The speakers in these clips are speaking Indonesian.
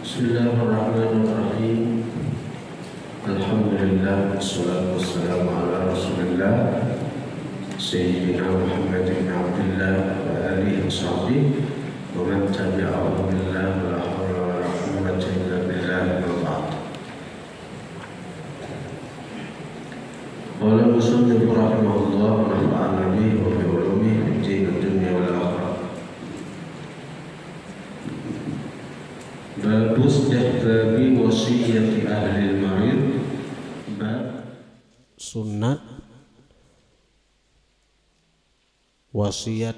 Bismillahirrahmanirrahim. Alhamdulillah wassalatu wassalamu ala Rasulillah Sayyidina Muhammad bin Abdullah wa alihi wa sahbihi wa man tabi'ahum billah wa la hawla wa la quwwata illa billah wa ba'd. Qala musannif rahimahullah wa nafa'ana bihi wa bi ulumihi fid din wad dunya wal akhirah. Bab istihbabi wasiyati ahli al-marid. Bab Sunnat wasiat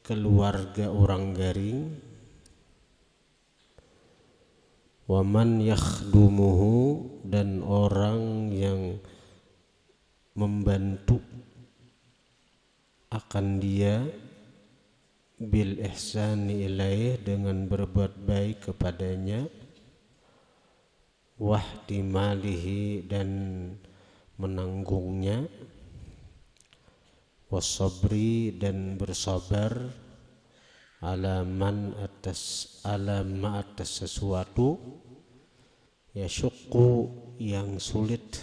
keluarga orang garing, waman yakhdumuhu, dan orang yang membantu akan dia, bil ihsani ilaih, dengan berbuat baik kepadanya, wahtimalihi, dan menanggungnya, wasabri, dan bersabar, alaman atas sesuatu, yasyukku, yang sulit,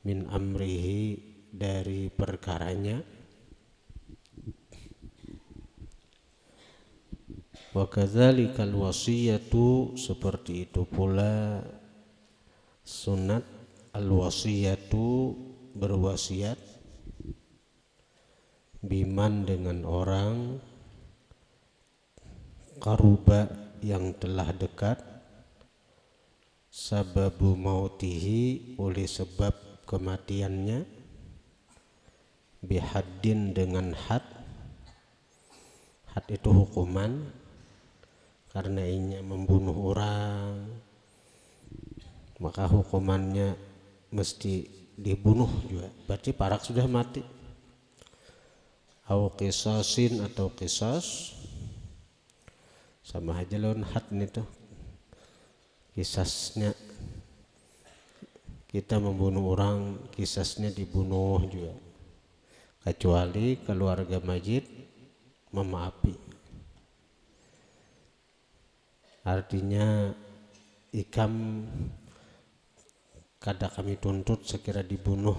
min amrihi, dari perkaranya. Wa kadzalikal wasiyatu, seperti itu pula sunat al-wasiyatu, berwasiat, biman, dengan orang, karuba, yang telah dekat, sababu mautihi, oleh sebab kematiannya, bihaddin, dengan had. Had itu hukuman, karena ianya membunuh orang, maka hukumannya mesti dibunuh juga, berarti parak sudah mati. Au qisasin, atau qisas, sama aja lawan had itu. Kisasnya kita membunuh orang, kisasnya dibunuh juga, kecuali keluarga mayit memaafi. Artinya ikam kada kami tuntut sekira dibunuh,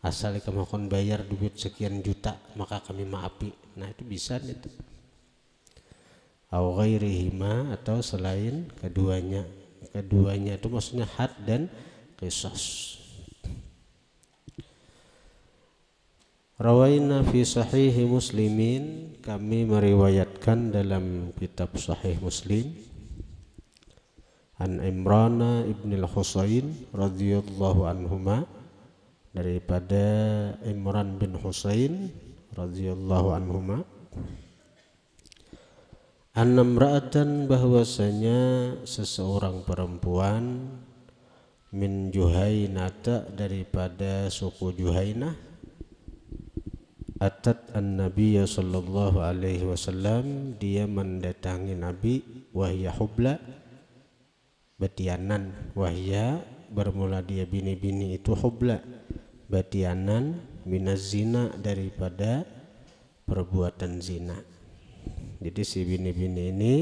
asal ikam akan bayar duit sekian juta, maka kami maafi. Nah itu bisa itu. Au ghairihima, atau selain keduanya. Keduanya itu maksudnya had dan qisas. Rawaina fi sahihi muslimin, kami meriwayatkan dalam kitab sahih Muslim, an Imran ibn al-Husain radhiyallahu anhuma, daripada Imran bin Husain radhiyallahu anhuma, annamra'atan, bahwasanya seseorang perempuan, min Juhainata, daripada suku Juhainah, atat an-nabiyya sallallahu alaihi wasallam, dia mendatangi Nabi, wahya hubla, batianan, wahya, bermula dia bini-bini itu, hubla, batianan, minaz zina, daripada perbuatan zina. Jadi si bini-bini ini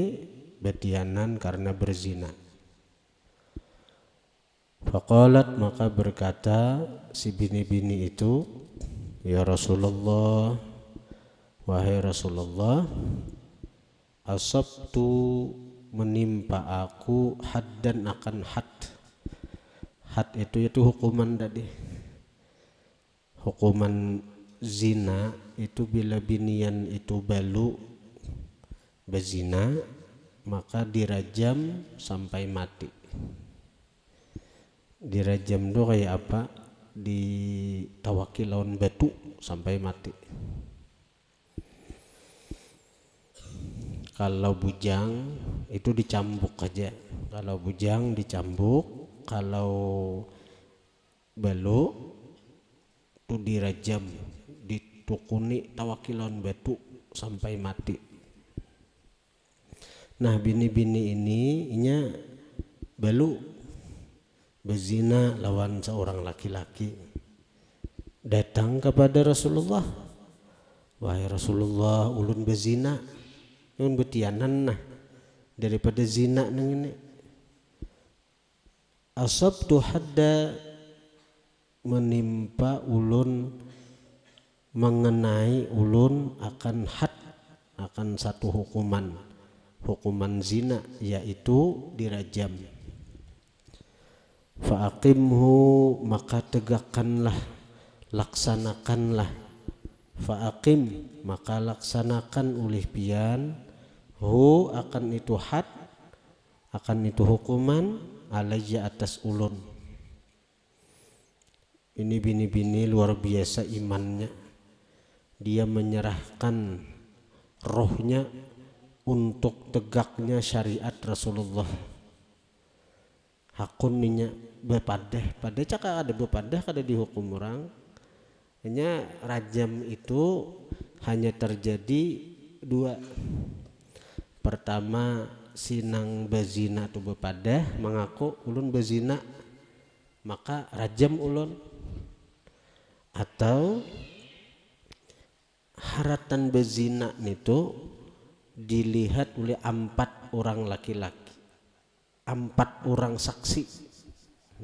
batianan karena berzina. Faqalat, maka berkata si bini-bini itu, ya Rasulullah, wahai Rasulullah, asabtu, menimpa aku, haddan, akan had. Had itu hukuman tadi. Hukuman zina itu bila binian itu balu bezina, maka dirajam sampai mati. Dirajam itu kayak apa? Ditawaki lawan batu sampai mati. Kalau bujang itu dicambuk aja. Kalau bujang dicambuk, kalau balu itu dirajam, ditukuni tawaki lawan batu sampai mati. Nah bini-bini ini inya balu berzina lawan seorang laki-laki, datang kepada Rasulullah, wahai Rasulullah, ulun bezina, ulun betianan nah daripada zina nang ini. Asabtu hadda, menimpa ulun, mengenai ulun akan had, akan satu hukuman zina, yaitu dirajam. Fa'aqimhu, maka tegakkanlah, laksanakanlah. Fa'aqim, maka laksanakan oleh pian, hu, akan itu had, akan itu hukuman, alayya, atas ulun. Ini bini-bini luar biasa imannya. Dia menyerahkan rohnya untuk tegaknya syariat Rasulullah. Hakun ninya bepadah, pada cakap ada bepadah kada dihukum orang. Hanya rajam itu hanya terjadi dua. Pertama, sinang bezina tu bepadah mengaku ulun bezina, maka rajam ulun. Atau haratan bezina itu dilihat oleh 4 orang laki-laki, 4 orang saksi.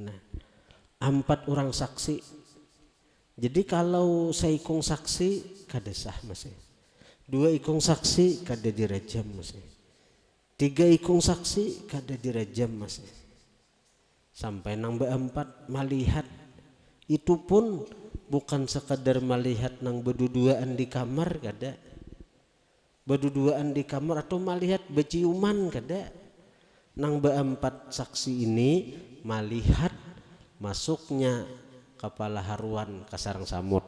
Nah, 4 orang saksi. Jadi kalau seikung saksi kada sah masih. 2 ikung saksi kada dirajam masih. 3 ikung saksi kada dirajam masih. Sampai nang 4 melihat, itu pun bukan sekadar melihat nang berduduaan di kamar, kada. Berduduaan di kamar atau melihat beciuman, kada. Nang 4 saksi ini melihat masuknya kepala haruan ke sarang samut.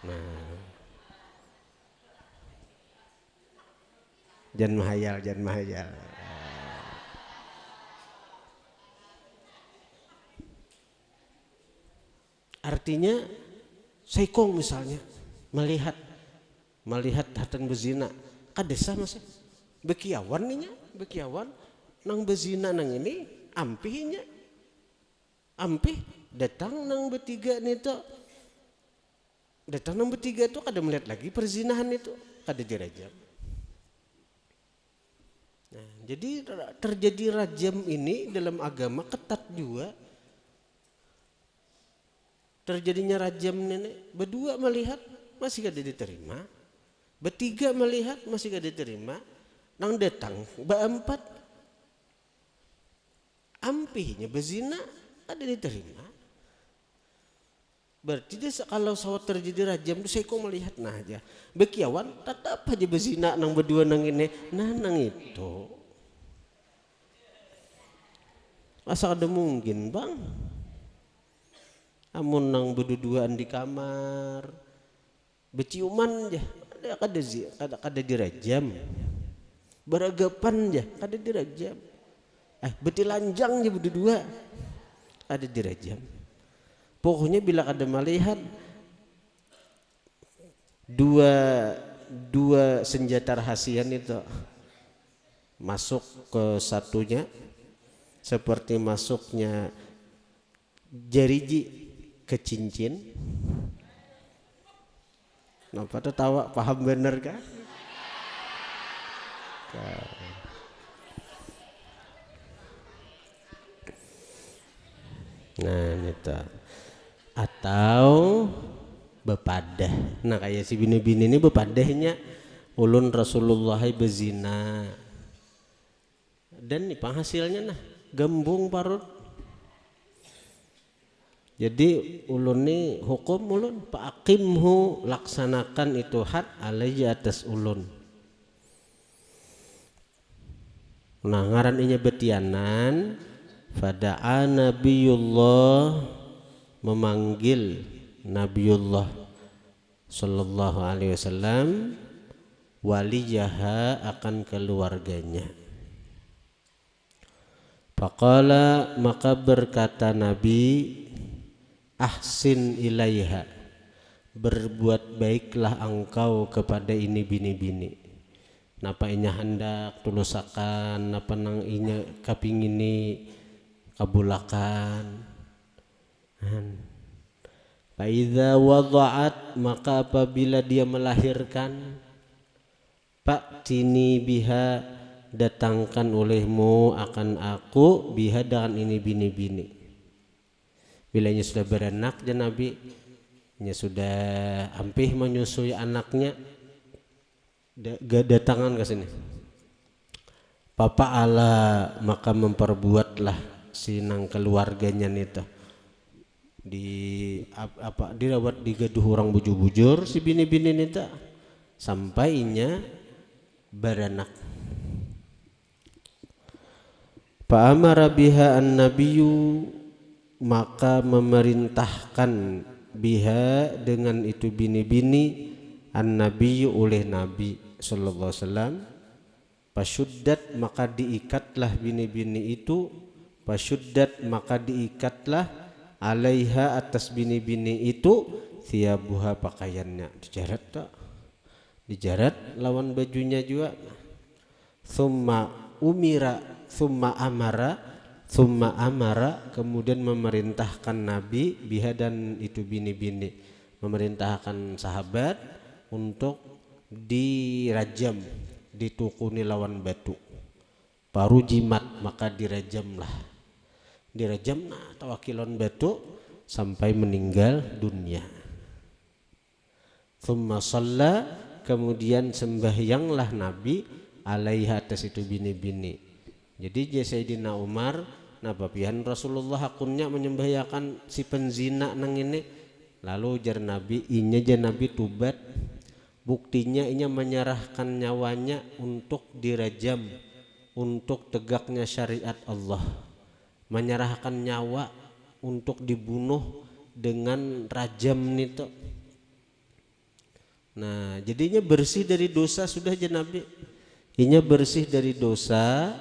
Nah, jangan mahayal. Artinya seikong misalnya melihat hatan bezina, kadesa masih bekiawan ninya, bekiawan nang bezina nang ini ampihnya, ampih datang nang bertiga nito, datang nang bertiga itu kada melihat lagi perzinahan itu, kada dirajam. Nah, jadi terjadi rajam ini dalam agama ketat juga. Terjadinya rajam nenek, berdua melihat masih kada diterima, bertiga melihat masih kada diterima, nang datang 4 ampihnya bezina kada diterima. Berarti dia kalau sawat terjadi rajam itu saya kok melihat nah aja bekiawan tetap aja bezina nang berdua nang ini, nah nang itu asa ada mungkin bang. Amun nang berduduaan di kamar beciuman aja kada dirajam, beragapan aja kada dirajam, betilanjang aja berdua kada dirajam. Pokoknya bila kada melihat dua senjata rahasian itu masuk ke satunya, seperti masuknya jariji ke cincin. Nampak tuh tawa, paham bener kan? Nah itu. Atau bepadah. Nah kayak si bini-bini ini bepadahnya ulun Rasulullah bezina. Dan nih penghasilnya nah gembung parut. Jadi ulun ni hukum ulun fa'aqimhu, laksanakan itu had alayya, atas ulun. Nah ngaran inya betianan, fada'a Nabiullah, memanggil Nabiullah sallallahu alaihi wasallam, waliyaha, akan keluarganya. Faqala, maka berkata Nabi, ahsin ilaiha, berbuat baiklah engkau kepada ini bini-bini. Napa inya hendak tulusakan, napa nang inya kapingini kabulakan. Faidza wada'at, maka apabila dia melahirkan, Pak tini biha, datangkan olehmu akan aku biha dengan ini bini-bini. Bilanya sudah beranak dan Nabi nya sudah hampir menyusui anaknya, datangan ke sini. Papa Allah maka memperbuatlah sinang keluarganya nita dirawat digaduh orang bujur-bujur si bini-bini nita sampainya beranak. Fa amara biha an-nabiyyu, maka memerintahkan biha dengan itu bini-bini an-nabiyyu oleh Nabi sallallahu alaihi wasallam. Pasyuddat, maka diikatlah bini-bini itu, pasyuddat, maka diikatlah alaiha, atas bini-bini itu, thiyabuha, pakaiannya. Dijarat tak? Dijarat lawan bajunya juga. Thumma umira, thumma amara, kemudian memerintahkan Nabi biha dan itu bini-bini, memerintahkan sahabat untuk dirajam, ditukuni lawan batu. Baru jimat, maka dirajamlah, dirajam tawakilon batu sampai meninggal dunia. Thumma shalla, kemudian sembahyanglah Nabi alaiha, atas itu bini-bini. Jadi Sayyidina Umar nabapihan Rasulullah hakunnya menyembahyakan si penzina nang ini, lalu jar Nabi inya jar Nabi tubat, buktinya inya menyerahkan nyawanya untuk dirajam, untuk tegaknya syariat Allah, menyerahkan nyawa untuk dibunuh dengan rajam nito. Nah jadinya bersih dari dosa sudah aja Nabi, inya bersih dari dosa,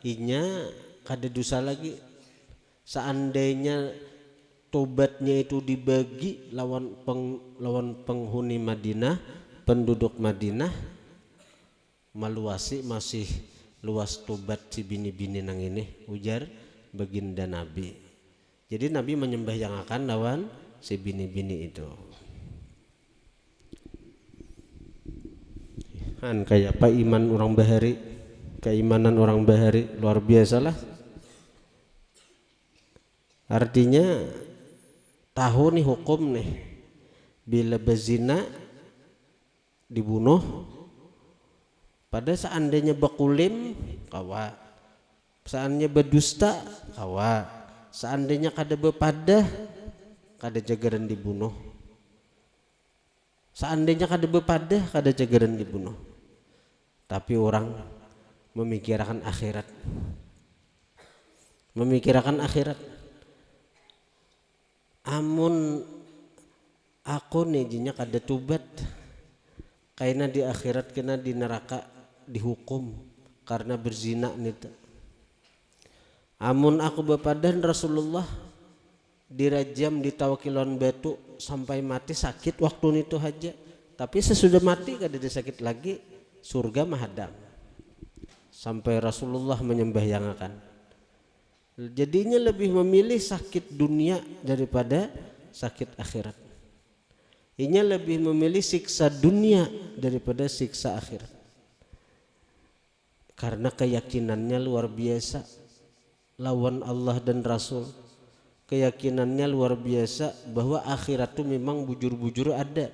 inya kada dosa lagi. Seandainya tobatnya itu dibagi lawan penghuni Madinah, penduduk Madinah, maluasi masih luas tobat si bini-bini nang ini, ujar baginda Nabi. Jadi Nabi menyembahyangakan lawan si bini-bini itu. Kan kayak apa iman orang bahari, keimanan orang bahari luar biasa lah. Artinya tahu nih hukum nih, bila bezina dibunuh, pada seandainya bakulim kawa, seandainya berdusta kawa, seandainya kada bepadah kada jagaran dibunuh, seandainya kada bepadah kada jagaran dibunuh. Tapi orang memikirkan akhirat, memikirkan akhirat. Amun aku nih jinya kada tubat, kaina di akhirat kena di neraka dihukum karena berzina nita. Amun aku bepadan Rasulullah dirajam ditawakilon batu sampai mati sakit waktu itu aja, tapi sesudah mati kada ada sakit lagi, surga mahadam. Sampai Rasulullah menyembahyangakan. Jadinya lebih memilih sakit dunia daripada sakit akhirat. Inya lebih memilih siksa dunia daripada siksa akhirat. Karena keyakinannya luar biasa lawan Allah dan Rasul. Keyakinannya luar biasa bahwa akhirat itu memang bujur-bujur ada.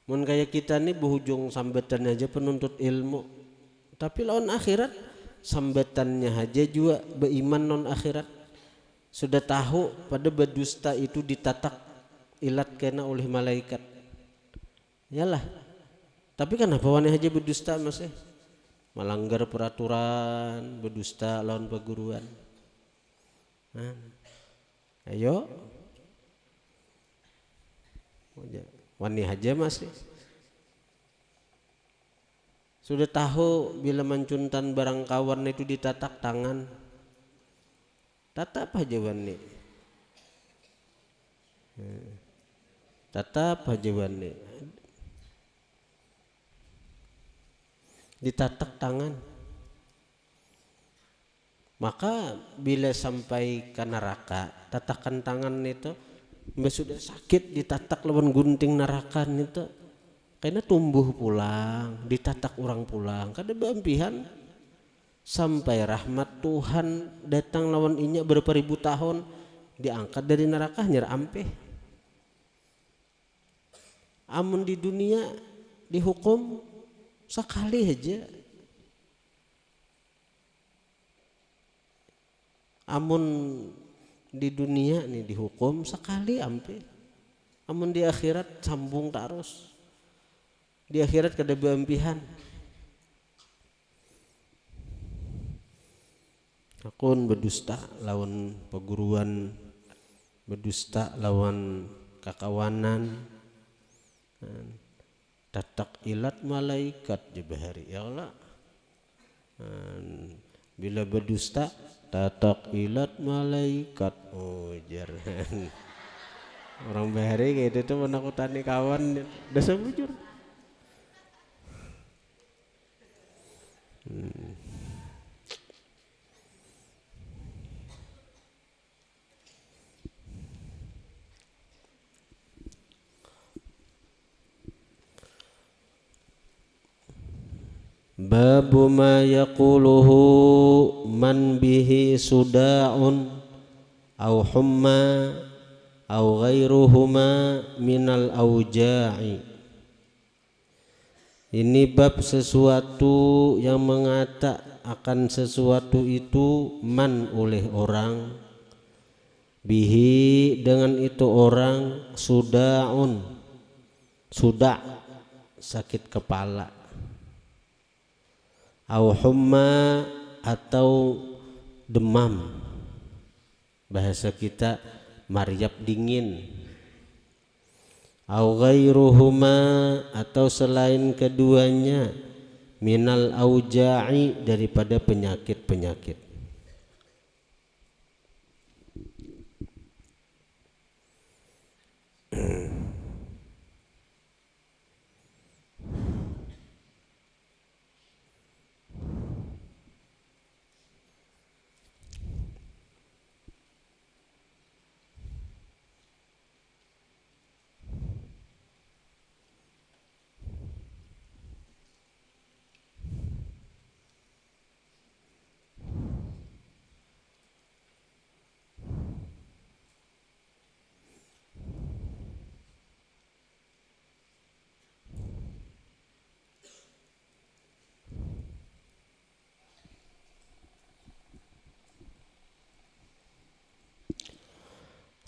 Mun kayak kita nih berhujung sambetan aja penuntut ilmu, tapi lawan akhirat sambetannya aja juga beriman non akhirat. Sudah tahu pada berdusta itu ditatak ilat kena oleh malaikat. Yalah. Tapi kenapa wanita aja berdusta masih melanggar peraturan, berdusta lawan perguruan. Nah, ayo, wanita aja masih. Sudah tahu bila mencuntan barang kawan itu ditatak tangan, tatap aja wani, tatap aja wani, ditatak tangan. Maka bila sampai ke neraka, tatakan tangan itu sudah sakit ditatak lawan gunting neraka itu, karena tumbuh pulang ditatak orang pulang kada beempihan sampai rahmat Tuhan datang lawan inya berapa ribu tahun diangkat dari neraka nyer ampe. Amun di dunia dihukum sekali aja, amun di dunia nih dihukum sekali ampe, amun di akhirat sambung terus, di akhirat kada beempihan. Akun berdusta lawan perguruan, berdusta lawan kakawanan, tatak ilat malaikat jebahari ya Allah. Bila berdusta tatak ilat malaikat ujar. Orang bahari gitu tuh menakutani kawan dasa bujur. Babu ma yaquluhu man bihi suda'un au humma au ghairuhuma minal auja'i. Ini bab sesuatu yang mengata akan sesuatu itu man oleh orang, bihi dengan itu orang, suda'un suda' sakit kepala, au humma atau demam, bahasa kita maryap dingin, au ghairuhuma atau selain keduanya, minal auja'i daripada penyakit-penyakit.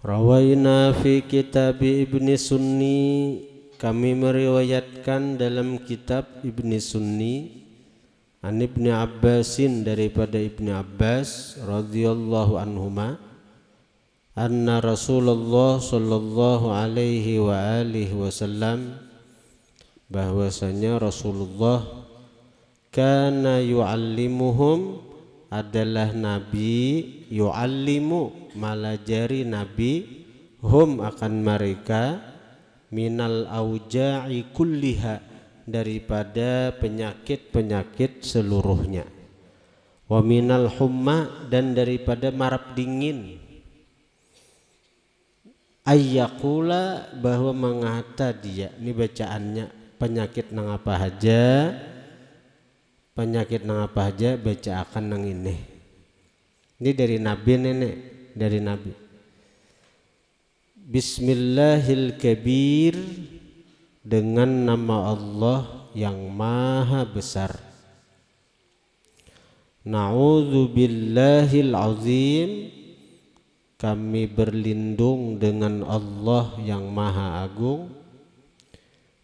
Rawaina fi kitab Ibni Sunni, kami meriwayatkan dalam kitab Ibni Sunni, an Ibni Abbasin daripada Ibni Abbas radhiyallahu anhuma, anna Rasulullah sallallahu alaihi wa alihi wasallam, bahwasanya Rasulullah kana yuallimuhum adalah nabi, yuallimu malajari nabi, hum akan mereka, minal auja'i kulliha daripada penyakit-penyakit seluruhnya, wa minal humma dan daripada marap dingin, ayyakula bahwa mengata dia, ini bacaannya penyakit nang apa aja, penyakit nang apa aja baca akan nang ini dari Nabi, nenek dari Nabi. Bismillahil kabir, dengan nama Allah yang maha besar. Na'udzu billahil azim, kami berlindung dengan Allah yang maha agung.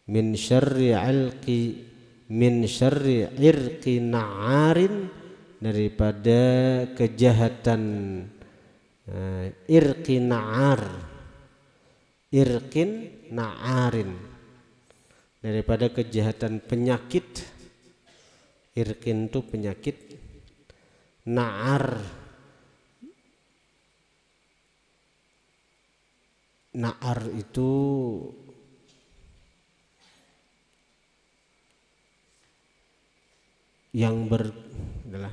Min syarri irqi na'arin, daripada kejahatan irqin na'arin, daripada kejahatan penyakit. Irqin itu penyakit, na'ar itu yang adalah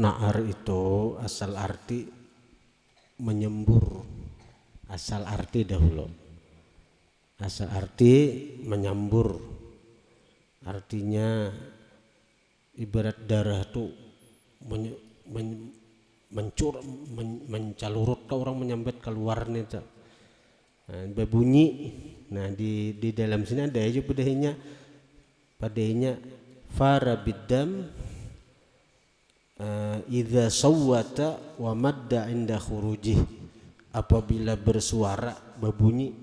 Na'ar itu asal arti menyembur, asal arti dahulu, asal arti menyembur, artinya ibarat darah tuh mencalurut ke orang, menyambet keluar nih tuh. Nah, berbunyi. Nah di dalam sini ada aja padanya fara biddam idza sawwata wa madda inda khurujih, apabila bersuara berbunyi.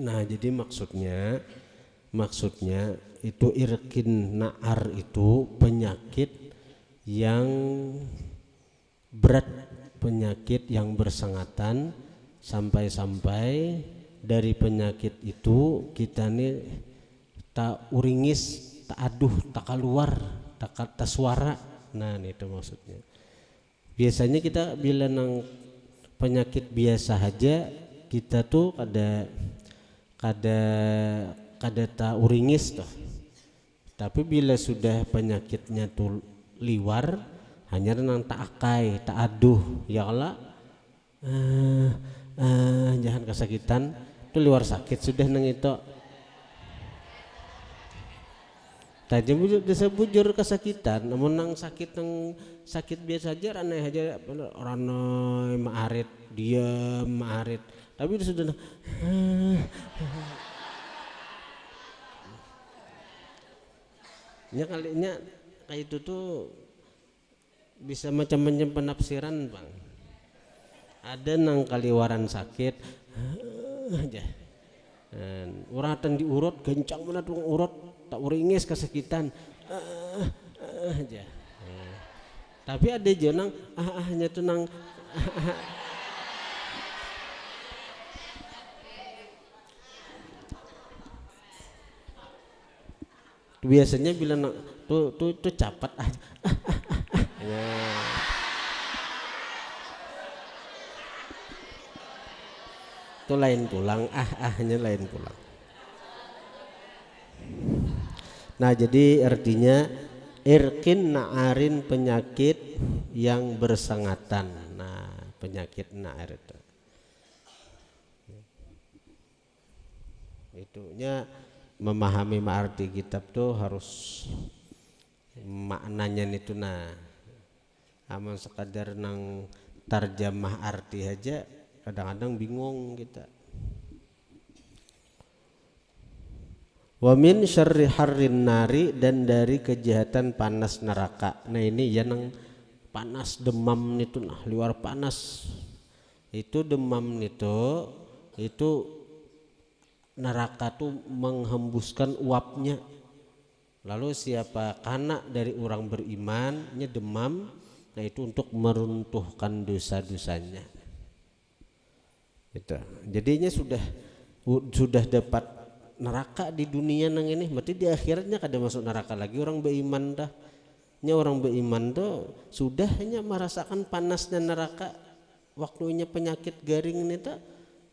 Nah jadi maksudnya itu irkin na'ar itu penyakit yang berat, penyakit yang bersengatan, sampai-sampai dari penyakit itu kita nih tak uringis, tak aduh, tak keluar, tak suara. Nah itu maksudnya. Biasanya kita bila nang penyakit biasa aja kita tuh kada tak uringis tuh. Tapi bila sudah penyakitnya tuh liwar, hanya nang tak akai, tak aduh, ya Allah, jangan kesakitan, itu liwar sakit sudah nang itu. Tadi bisa bujur kesakitan, namun nang sakit biasa aja, ranai aja, ranai maarit, diam maarit. Tapi sudah nya kalinya kayak itu tuh bisa macam-macam penafsiran bang. Ada nang kaliwaran sakit aja, orang akan diurut gencang mana tuh urut tak uringis kesakitan aja. Tapi ada aja nang hanya tuh nang biasanya bila tuh capat aja. Itu lain pulang, hanya lain pulang. Nah jadi artinya irkin na'arin, penyakit yang bersengatan. Nah penyakit na'ar itunya memahami arti kitab tuh harus maknanya itu. Nah aman sekadar nang tarjamah arti aja kadang-kadang bingung kita. Wa min syarri harrin nari, dan dari kejahatan panas neraka. Nah ini ya nang panas demam itu, nah luar panas itu demam itu neraka tuh menghembuskan uapnya. Lalu siapa kana dari orang berimannya demam, nah itu untuk meruntuhkan dosa-dosanya. Itu jadinya sudah dapat neraka di dunia nang ini, berarti di akhiratnya kada masuk neraka lagi orang beriman dah. Nya orang beriman tuh sudah hanya merasakan panasnya neraka, waktunya penyakit garing ini tuh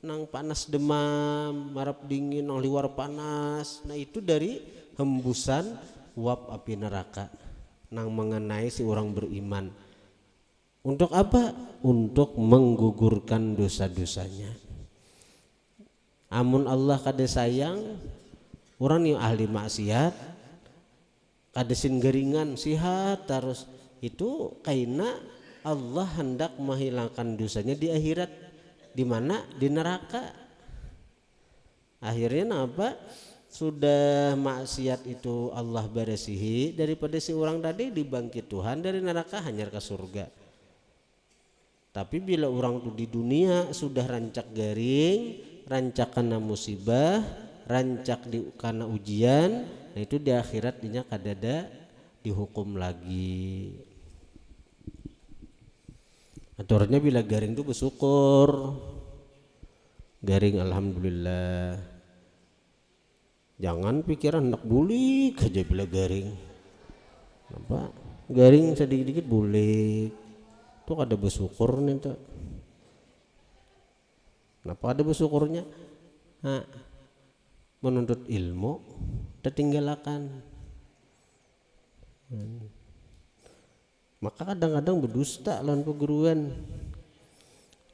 nang panas demam, marap dingin, nang liwar panas. Nah itu dari hembusan uap api neraka nang mengenai si orang beriman. Untuk apa? Untuk menggugurkan dosa-dosanya. Amun Allah kada sayang, orang yang ahli maksiat kada sin geringan sihat terus, itu karena Allah hendak menghilangkan dosanya di akhirat. Di mana? Di neraka. Akhirnya apa? Sudah maksiat itu Allah beresihi, daripada si orang tadi dibangkit Tuhan dari neraka hanyar ke surga. Tapi bila orang tuh di dunia sudah rancak garing, rancak karena musibah, rancak karena ujian, nah itu di akhirat dinya kadada dihukum lagi. Aturannya bila garing itu bersyukur, garing alhamdulillah. Jangan pikiran hendak bulik aja bila garing. Apa? Garing sedikit-sedikit bulik. Tuh ada bersyukur nih tuh. Kenapa ada bersyukurnya? Menuntut ilmu tertinggalakan. Maka kadang-kadang berdusta lawan perguruan.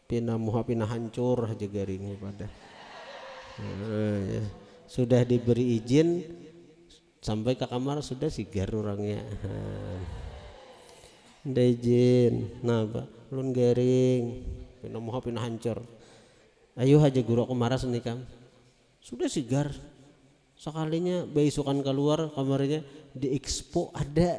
Pina hancur aja garing pada. Ya. Sudah diberi izin sampai ke kamar sudah sigar orangnya. Nda izin, nah ulun garing, pina hancur. Ayo aja guru aku marah senikam. Sudah sigar. Sekalinya beisukan keluar kamarnya di expo ada.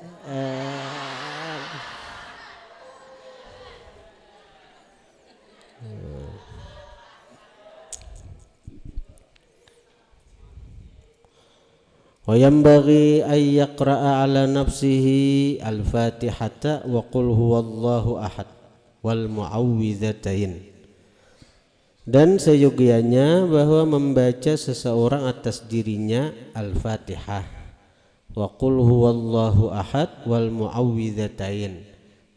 Wa yanbaghi ay yaqra'a ala nafsihi al-Fatihata wa qul huwallahu ahad wal mu'awwidzatain. Dan seyogianya bahwa membaca seseorang atas dirinya Al-Fatihah wa qul huwallahu ahad wal mu'awwidzatain.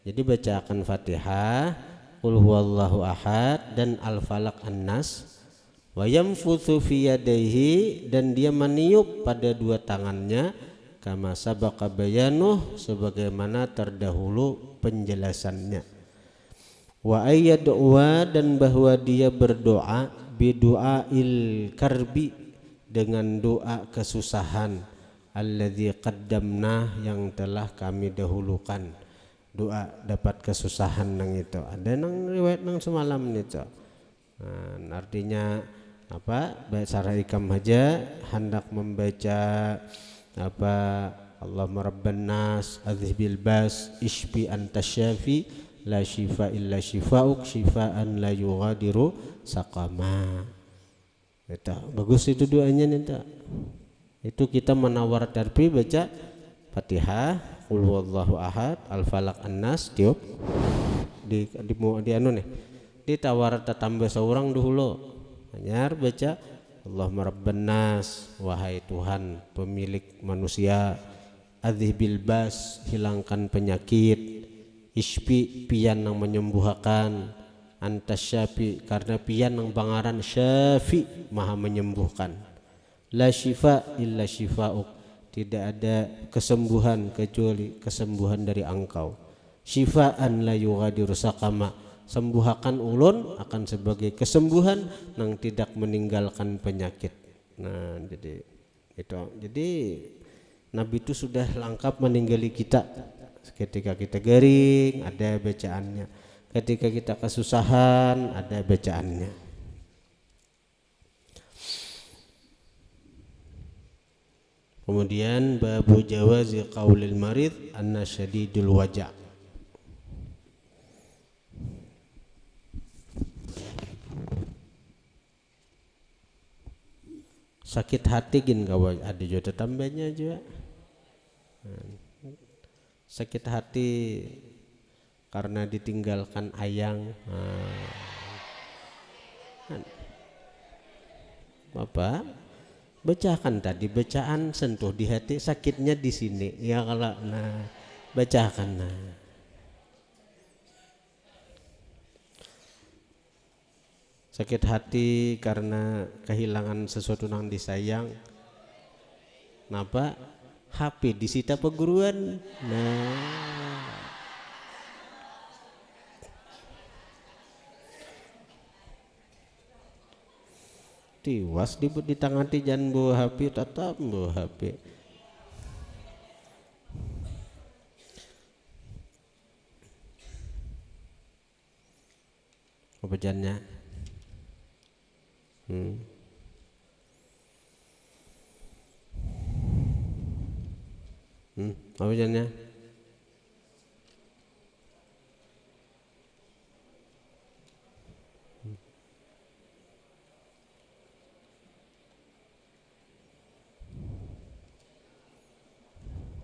Jadi bacakan Fatihah, qul huwallahu ahad dan Al-Falaq An-Nas. Wa yamfuthu fi yadayhi, dan dia meniup pada dua tangannya, kama sabaqa bayanuh, sebagaimana terdahulu penjelasannya. Wa ayyad'a, dan bahwa dia berdoa bidu'ail karbi, dengan doa kesusahan, alladzi qaddamnah, yang telah kami dahulukan. Doa dapat kesusahan nang itu. Ada nang riwayat nang semalam itu. Nah, artinya apa? Secara ikam aja hendak membaca apa? Allahumma rabban nas adzhibil bas ishfi anta syafi la shifa illa shifauk shifaan la yughadiru saqama. Itu bagus itu doanya nih. Itu kita menawar tarbi baca Fatihah, qul huwallahu ahad, Al-Falaq An-Nas, tiup di anu nih. Ditawar tambah seorang dulu. Hanyar baca Allahumma rabban nas, wahai Tuhan pemilik manusia, adzhibil bas, hilangkan penyakit, ispi, pian yang menyembuhkan, anta syafi, karena pian yang bangaran syafi, maha menyembuhkan, la syifa illa syifauk, tidak ada kesembuhan kecuali kesembuhan dari engkau, syifaan la yughadiru saqama, sembuhakan ulun akan sebagai kesembuhan yang tidak meninggalkan penyakit. Nah, jadi itu. Jadi Nabi itu sudah lengkap meninggali kita. Ketika kita garing ada bacaannya. Ketika kita kesusahan ada bacaannya. Kemudian babu jawazi qaulil marid anna syadidul waja'. Sakit hati gin kawan, ada juga tambahnya juga. Sakit hati karena ditinggalkan ayang. Bapak bacakan tadi bacaan sentuh di hati, sakitnya di sini ya, kalau nah bacakan nah. Sakit hati karena kehilangan sesuatu yang disayang. Napa? HP disita perguruan. Nah, tiwas di tangan jangan bawa HP, tetap bawa HP. Apa jannya? Apa jannya?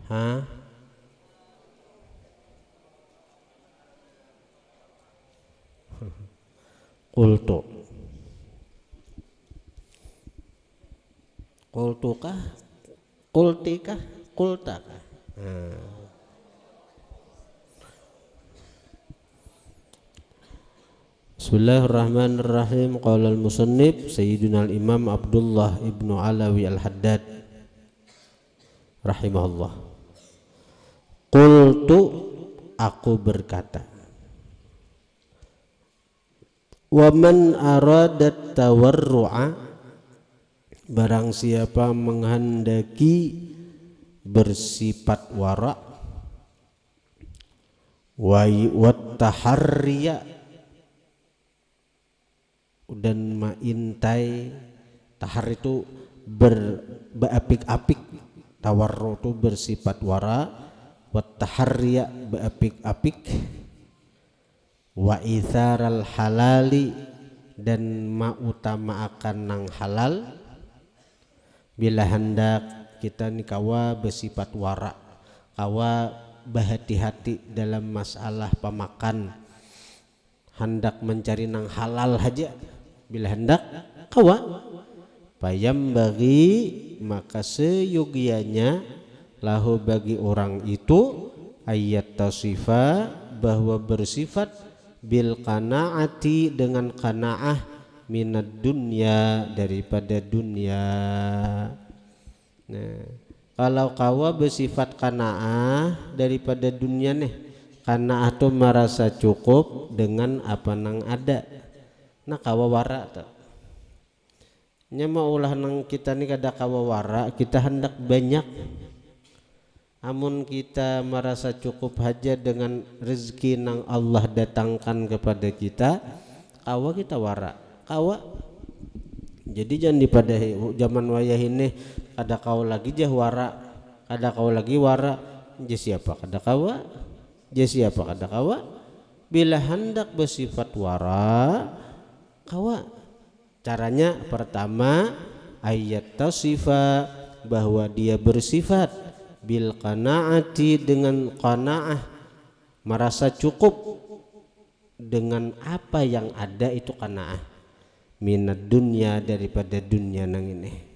Hah? Qultu. Qultukah? Qultikah? Qultakah? Bismillahirrahmanirrahim. Qala al-musannif Sayyidina al-Imam Abdullah ibnu Alawi al-Haddad rahimahullah. Qultu, aku berkata, wa man aradat tawarru'a, barang siapa menghendaki bersifat wara, wa taharriya, dan maintai. Tahar itu beapik-apik, tawarru itu bersifat wara, wa taharriya beapik-apik, wa itharal halali, dan mautamakan nang halal. Bila hendak kita ni kawa bersifat wara, kawa berhati-hati dalam masalah pemakan, hendak mencari nang halal haja. Bila hendak kawa payam bagi, maka seyogianya lahu bagi orang itu ayat tasifa, bahwa bersifat bil qanaati, dengan qanaah, minad dunya, daripada dunia. Nah, kalau kawa bersifat qanaah daripada dunia nih, qanaah tuh merasa cukup dengan apa nang ada. Nah kawa wara tuh nyama ulah nang kita nih kada kawa wara, kita hendak banyak. Amun kita merasa cukup haja dengan rezeki nang Allah datangkan kepada kita, kawa kita wara, kawa. Jadi jangan pada zaman wayah ini kada kau lagi jah wara, kada kau lagi wara, jah siapa kada kawa, jah siapa kada kawa. Bila hendak bersifat wara, kawa. Caranya pertama ayat tasifa, bahwa dia bersifat bil qanaati, dengan qanaah, merasa cukup dengan apa yang ada, itu qanaah, minad dunya, daripada dunia nang ini.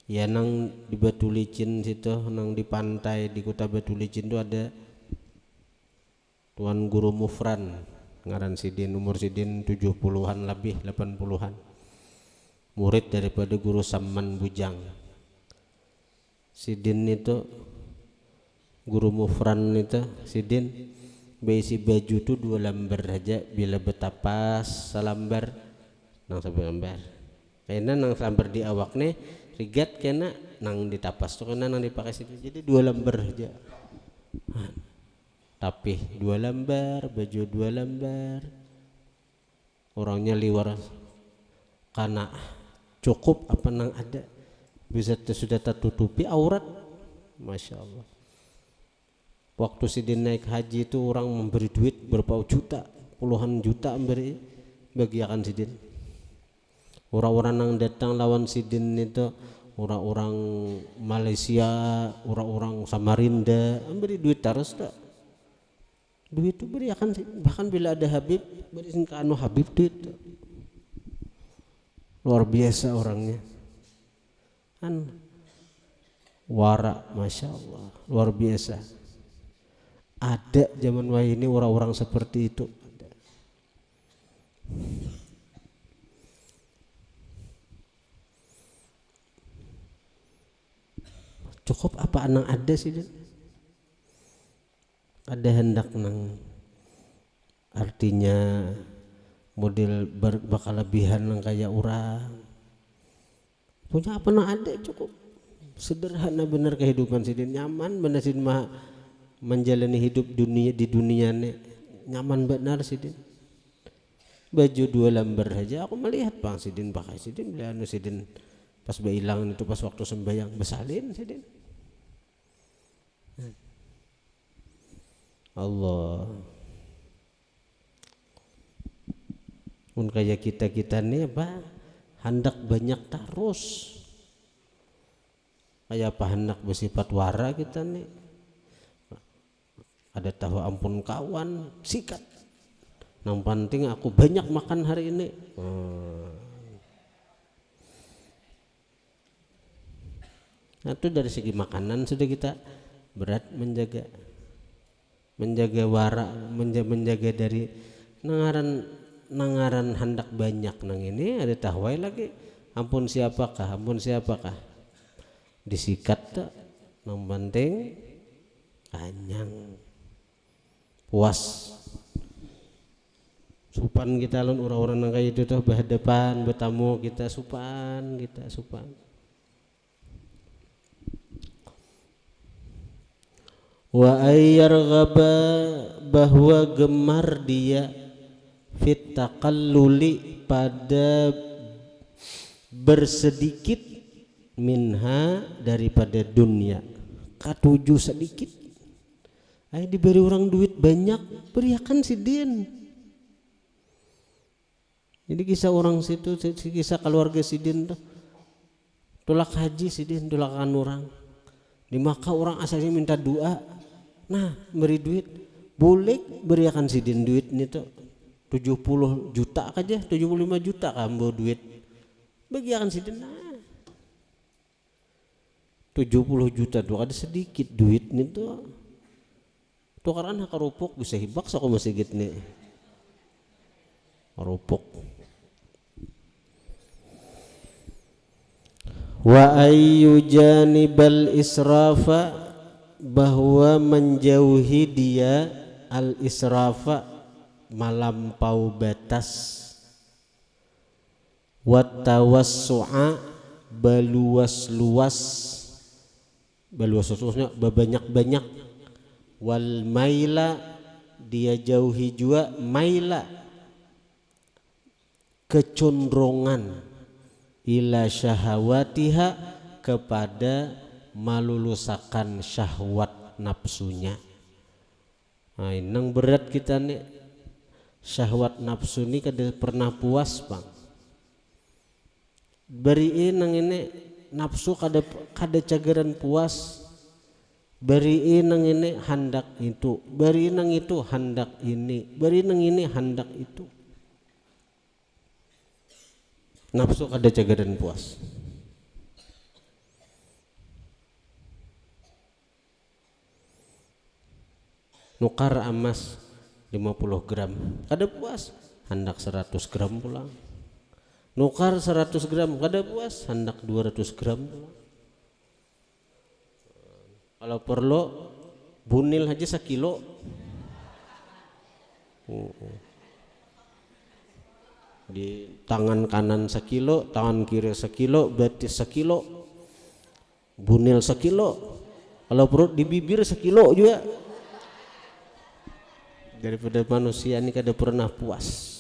Ya nang di Batu Licin situ, nang di pantai di kota Batu Licin itu ada Tuan Guru Mufran, ngaran Sidin, umur Sidin 70-an lebih, 80-an, murid daripada Guru Saman Bujang. Sidin itu, Guru Mufran itu, Sidin berisi baju tu 2 lembar aja, bila betapas selambar nang sampai lembar. Kena nang selambar di awak nih rigat, kena nang ditapas tu kena nang dipakai situ, jadi 2 lembar aja. Tapi 2 lembar, baju 2 lembar, orangnya liwar karena cukup apa nang ada, bisa sudah tertutupi aurat. Masya Allah. Waktu Sidin naik haji itu orang memberi duit berapa juta, puluhan juta memberi bagi akan Sidin. Orang-orang yang datang lawan Sidin itu orang-orang Malaysia, orang-orang Samarinda, memberi duit terus tak. Duit itu beri akan, bahkan bila ada Habib beri ke anu Habib duit. Luar biasa orangnya. Kan wara, masya Allah, luar biasa. Ada zaman wahai ini orang-orang seperti itu. Ada. Cukup apa nang ada sih? Ada hendak nang artinya model bakal lebihan nang kayak orang. Punya apa nang ada cukup. Sederhana benar kehidupan Sidin, nyaman benar Sidin mah menjalani hidup dunia di dunia nih, nyaman benar Sidin. Baju 2 lembar aja aku melihat Bang Sidin pakai. Sidin beli anu Sidin pas beilang itu pas waktu sembahyang besalin Sidin. Allah. Mun kayak kita nih apa hendak banyak terus. Kayak apa hendak bersifat wara kita nih. Ada tahu ampun kawan sikat. Yang penting aku banyak makan hari ini. Nah itu dari segi makanan sudah kita berat menjaga wara, menjaga dari nangaran nangaran hendak banyak nang ini ada tahwai lagi ampun siapakah disikat tak nang penting anyang puas supan kita lon orang-orang nang kayak itu tuh berhadapan bertamu kita supan wa ayyarghaba bahwa gemar dia fit taqalluli pada bersedikit minha daripada dunia katuju sedikit ay diberi orang duit banyak beriakan sidin. Jadi kisah orang situ kisah keluarga sidin tuh tolak haji sidin tolakan orang di Makkah orang asalnya minta doa nah beri duit boleh beriakan sidin duit ini tuh 70 juta aja 75 juta kambo duit bagian sidin nah 70 juta tuh ada sedikit duit nih tuh tukaran karupuk bisa hibak sako masjid nih karupuk wa ayyu janibal israfa bahwa menjauhi dia al israfa melampau batas wat tawassu'a baluas-luasnya banyak-banyak wal maila dia jauhi juga maila kecondrongan ila syahawatiha kepada malulusakan syahwat nafsunya. Nah, nang berat kita nih syahwat nafsu ini kada pernah puas bang. Beriin nang ini nafsu kada cagaran puas. Beriin nang ini hendak itu, beriin nang itu hendak ini, beriin nang ini hendak itu. Nafsu kada cagaran puas. Nukar emas 50 gram kada puas hendak 100 gram pulang nukar 100 gram kada puas hendak 200 gram pulang kalau perlu bunil aja sekilo di tangan kanan sekilo tangan kiri sekilo berarti sekilo bunil sekilo kalau perut di bibir sekilo juga daripada manusia ini kada pernah puas.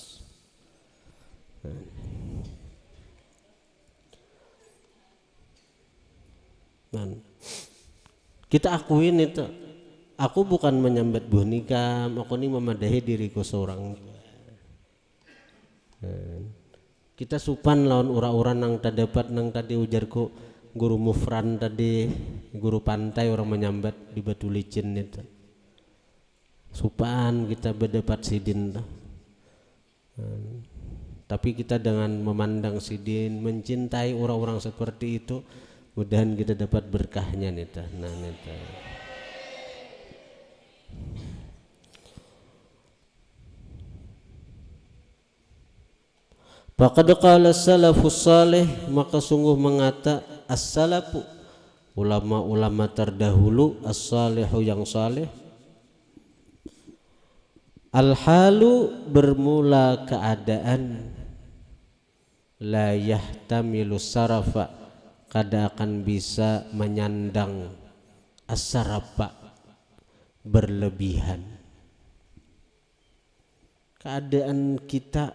Kita akuin itu. Aku bukan menyambat buah nikah, aku ini memadahi diriku seorang. Kita supan lawan ura-ura nang terdapat nang tadi ujarku guru mufran tadi guru pantai orang menyambat di batu licin itu. Supan kita berdebat sidin tapi kita dengan memandang sidin mencintai orang-orang seperti itu mudahan kita dapat berkahnya nita nah nita faqad qala salafus salih maka sungguh mengata as-salafu ulama-ulama terdahulu as-salihu yang saleh al-halu bermula keadaan la yahtamilu sarafa kada akan bisa menyandang as-sarafa berlebihan keadaan kita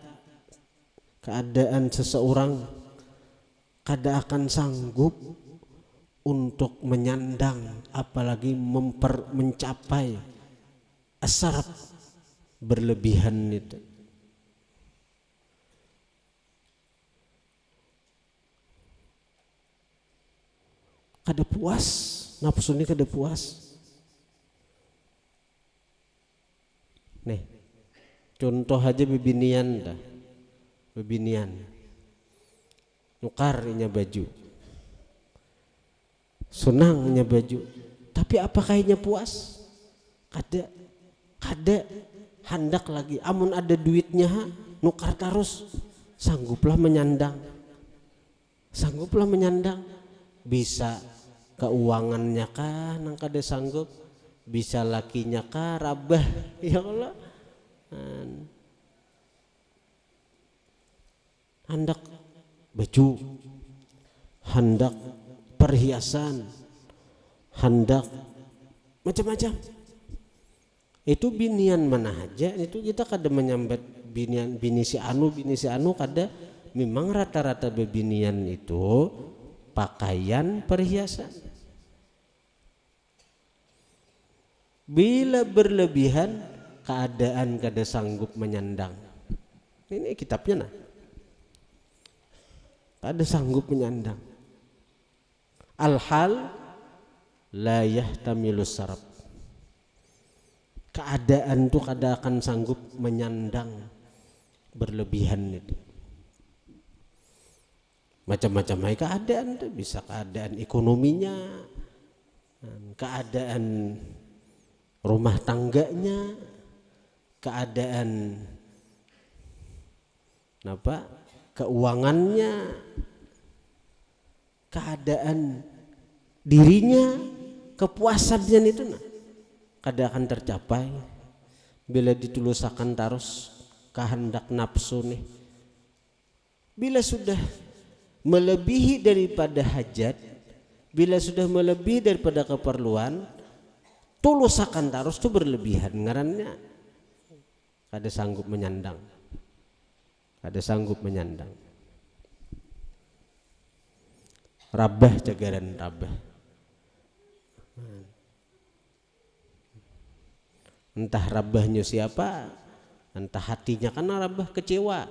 keadaan seseorang kada akan sanggup untuk menyandang apalagi mencapai as-saraf berlebihan itu kada puas nafsu ini kada puas nih contoh aja bebinian dah bebinian nukar inya baju senangnya baju tapi apakah inya puas kada hendak lagi amun ada duitnya nukar terus, sangguplah menyandang. Bisa keuangannya kah nang kada sanggup, bisa lakinya kah rabah, ya Allah. Hendak baju, hendak perhiasan, hendak macam-macam. Itu binian mana aja, itu kita kada menyambet binian bini si anu kada. Memang rata-rata bebinian itu pakaian perhiasan. Bila berlebihan keadaan kada sanggup menyandang. Ini kitabnya nah. Kada sanggup menyandang. Al-hal la yahtamilus sarab. Keadaan tuh kada akan sanggup menyandang berlebihan itu. Macam-macam keadaan tuh, bisa keadaan ekonominya, keadaan rumah tangganya, keadaan keuangannya, keadaan dirinya, kepuasannya itu kada akan tercapai bila ditulusakan terus kehendak nafsu nih. Bila sudah melebihi daripada hajat, bila sudah melebihi daripada keperluan, tulusakan terus itu berlebihan, ngarannya kada sanggup menyandang. Rabah jagaran rabah. Entah rabahnya siapa, entah hatinya karena rabah kecewa.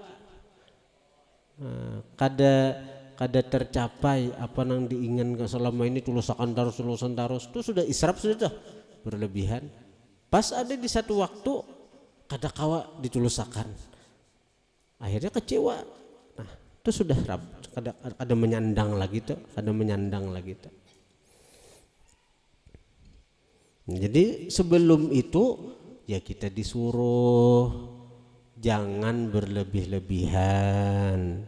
Kada tercapai apa yang diinginkan selama ini, tulusan terus itu sudah israf, sudah berlebihan. Pas ada di satu waktu kada kawa ditulusakan, akhirnya kecewa. Nah itu sudah kada menyandang lagi tuh. Jadi sebelum itu ya kita disuruh jangan berlebih-lebihan,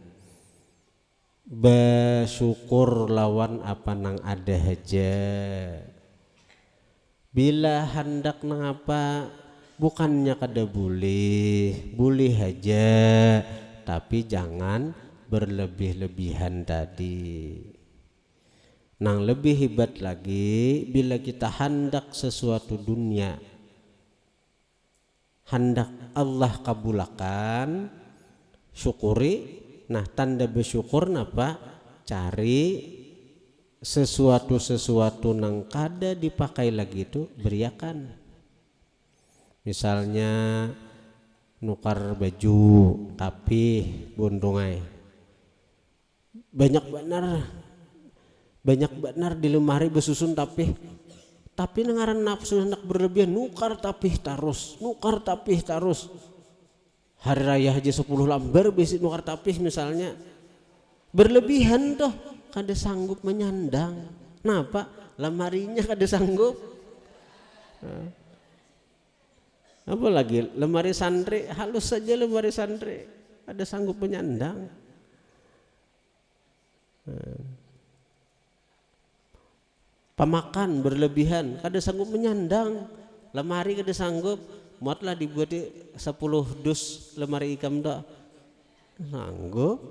bersyukur lawan apa nang ada aja. Bila hendak nang apa bukannya kada boleh aja, tapi jangan berlebih-lebihan tadi. Nang lebih hebat lagi bila kita hendak sesuatu dunia, hendak Allah kabulakan, syukuri. Nah tanda bersyukur napa? Cari sesuatu nang kada dipakai lagi itu beriakan. Misalnya nukar baju tapi bondongai, banyak benar di lemari besusun tapi nengaran nafsu hendak berlebihan, nukar tapi terus. Hari raya aja 10 lembar besi nukar tapis misalnya, berlebihan tuh kada sanggup menyandang. Kenapa? Lemarinya kada sanggup. Apalagi lemari santri, halus saja lemari santri, kada sanggup menyandang. Pemakan berlebihan, kada sanggup menyandang. Lemari kada sanggup, muatlah dibuat 10 dus lemari ikam dah sanggup.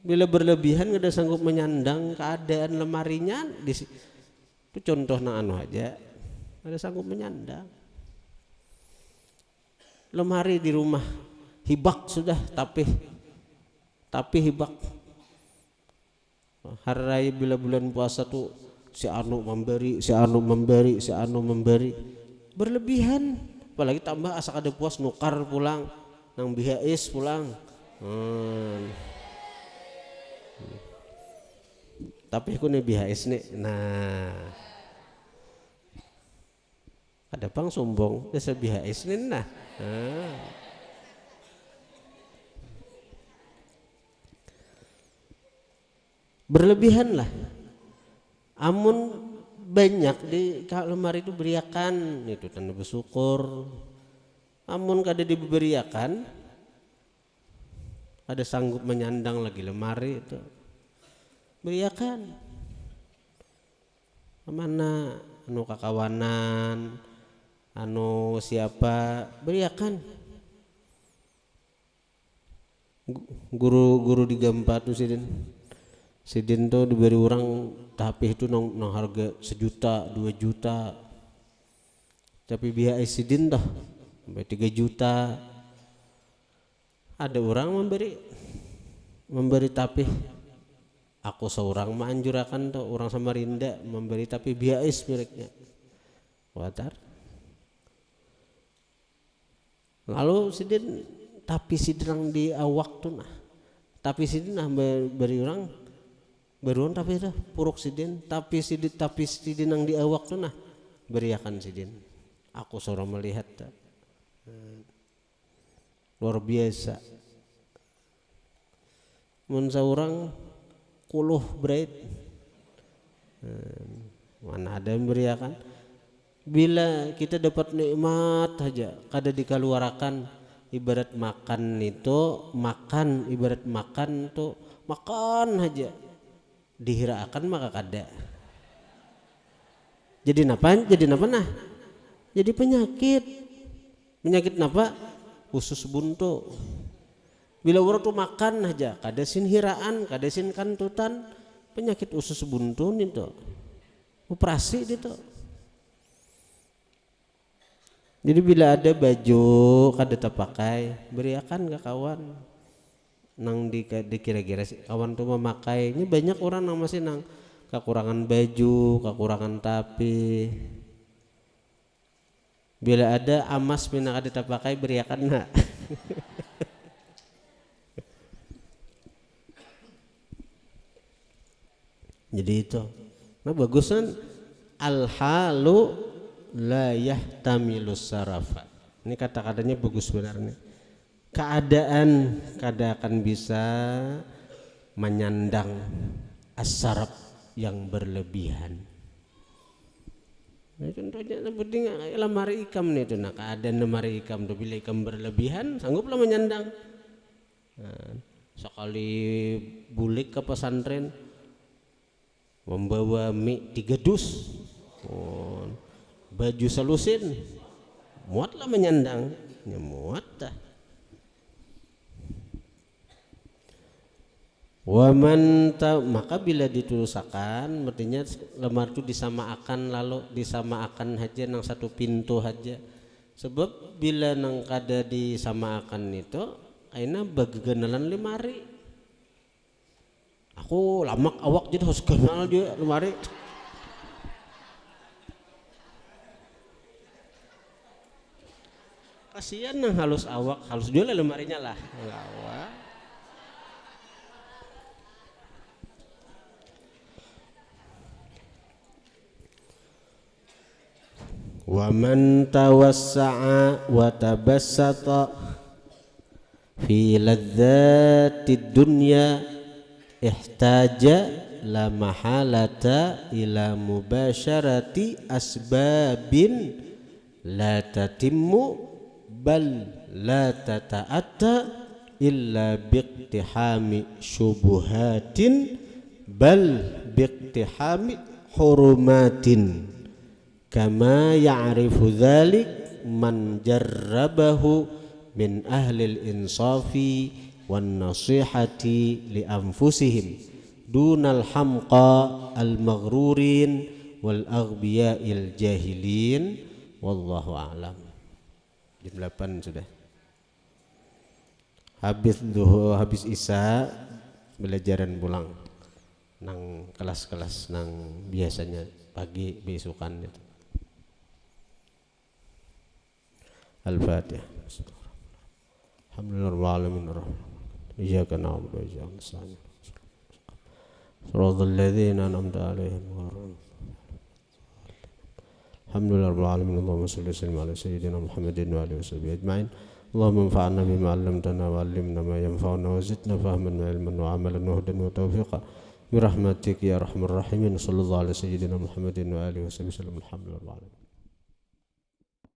Bila berlebihan kada sanggup menyandang keadaan lemarinya, itu contoh nang anu aja, kada sanggup menyandang. Lemari di rumah hibak sudah, tapi hibak. Hari raya bila bulan puasa tuh si anu memberi, berlebihan. Apalagi tambah asa kada puas nukar pulang, nang bihais pulang. Tapi aku nih bihais nih. Nah, ada pang sombong, desa bihais nih nah. Berlebihan lah. Amun banyak di lemari itu beriakan, itu tanda bersyukur. amun kada diberiakan ada sanggup menyandang lagi lemari itu beriakan mana anu kakawanan anu siapa beriakan guru di Gampa tuh sidin tuh diberi orang tapi itu nang harga 1 juta 2 juta tapi biaya sidin dah sampai 3 juta ada orang memberi tapi aku seorang menganjurkan tuh orang Samarinda memberi tapi biaya miliknya watar lalu sidin tapi sidin di awak tuh nah tapi sidin nah beri orang beruang tapi dah puruk sidin tapi sidin yang di awak tuh nah beriakan sidin aku seorang melihat luar biasa mun saurang kuluh berait mana ada yang beriakan bila kita dapat nikmat aja kada dikeluarkan ibarat makan itu makan ibarat makan tuh makan aja dihiraakan maka kada jadi napa nah jadi penyakit napa usus buntu bila orang tuh makan aja kada sin hiraan kada sin kantutan penyakit usus buntu itu operasi itu jadi bila ada baju kada terpakai beriakan ke kawan nang dikira-kira kawan tuh memakai ini banyak orang nang masih nang kekurangan baju kekurangan tapi bila ada amas mina kada terpakai beriakan nak jadi itu nah bagusan al halu la yahtamilus sarafa ini kata-katanya bagus sebenarnya keadaan kada akan bisa menyandang as-saraf yang berlebihan. Nah, contohnya seperti lemari ikam nih itu, nah keadaan lemari ikam tuh bila ikam berlebihan sangguplah menyandang. Nah, sekali bulik ke pesantren membawa mie 3 dus, baju selusin, muatlah menyandang, ya muat dah. Maka bila ditulisakan artinya lemar itu disamakan lalu disamakan aja nang satu pintu aja sebab bila nang kada disamakan itu aina bagegenalan lemari aku lamak awak jadi harus kenal juga lemari kasihan nang halus awak halus juga lemarinya lah awak. Wa man tawassa'a wa tabassata fi ladzatid dunya ihtaja la mahalata ila mubasharati asbabin la tatimmu bal la tata'atta illa biqtihami syubuhatin bal biqtihami hurumatin kama ya'rifu dzalik man jarrabahu min ahlil insafi wan nasihati li anfusihim dunal hamqa al maghrurin wal aghbiya'il jahilin wallahu a'lam. Jam 8 sudah habis isya belajaran pulang nang kelas-kelas nang biasanya pagi besokan itu. Al-Fatihah. Alhamdulillahirrahmanirrahim. Iyyaka na'budu wa iyyaka nasta'in. Shiratal ladzina an'amta 'alaihim Alhamdulillahirrahmanirrahim. Allahumma shalli wa sallim ala sayyidina Muhammadin wa alihi washabbihi ajma'in. Allahumma anfa'na bima 'allamtana wa 'allimna ma yanfa'una wa zidna fahman wa 'ilman wa 'amalan wa hudan wa tawfiqan bi rahmatika ya arhamar rahimin. Sallallahu ala sayyidina Muhammadin wa alihi washabbihi. Alhamdulillah.